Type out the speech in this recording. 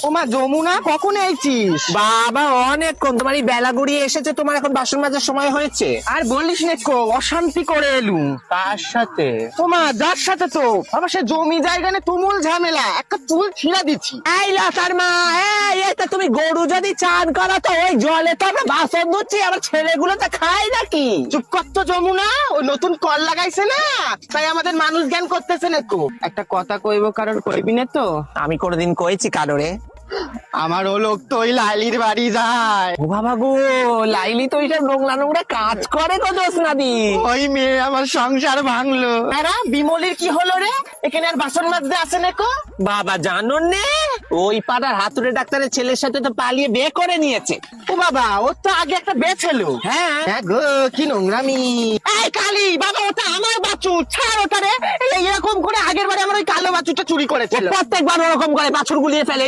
ওমা যমুনা, কখন এইছিস? বাবা অনেকক্ষণ, তোমার এই বেলা গড়িয়ে এসেছে, তোমার এখন বাসন মাজার সময় হয়েছে। আর বলিস না কো, অশান্তি করে এলু। তার সাথে ওমা যার সাথে তো বাবা, সে জমি জায়গা নিয়ে তুমুল ঝামেলা, একটা চুল ছিঁড়া দিচ্ছি। এই লতার মা, এটা তুমি গরু যদি চান করো তো ওই জলে তো আমরা বাসন ধুচ্ছি, আমার ছেলেগুলো তো খায় নাকি? চুপ কর তো যমুনা, ওই নতুন কল লাগাইছে না, তাই আমাদের মানুষ জ্ঞান করতেছে না কো। একটা কথা কইব, কারোর কইবি না তো? আমি কোনোদিন কয়েছি কারোরে? আমার ও লোক তো ওই লাইলির বাড়ি যায়। ও বাবা গো, লাইলি তো এইসব নোংরা নোংরা কাজ করে গো জোসনাদি। ওই মেয়ে আমার সংসার ভাঙলো। আরে বিমলের কি হলো রে? এখানে আর বাসন মাজতে আসে না কো? বাবা জানো নে, ওই পাড়ার হাতুড়ে ডাক্তারের ছেলের সাথে তো পালিয়ে বিয়ে করে নিয়েছে। ও বাবা, ওর তো আগে একটা বিয়ে ছিল। হ্যাঁ হ্যাঁ গো, কি নোংরামি। এই কালি বাবা, ওটা আমার বাছুর, ছাড় ওটা রে। এরকম করে আগের বারে আমার ওই কালো বাছুরটা চুরি করেছিল। প্রত্যেকবার ওরকম করে বাছুর গুলিয়ে ফেলে।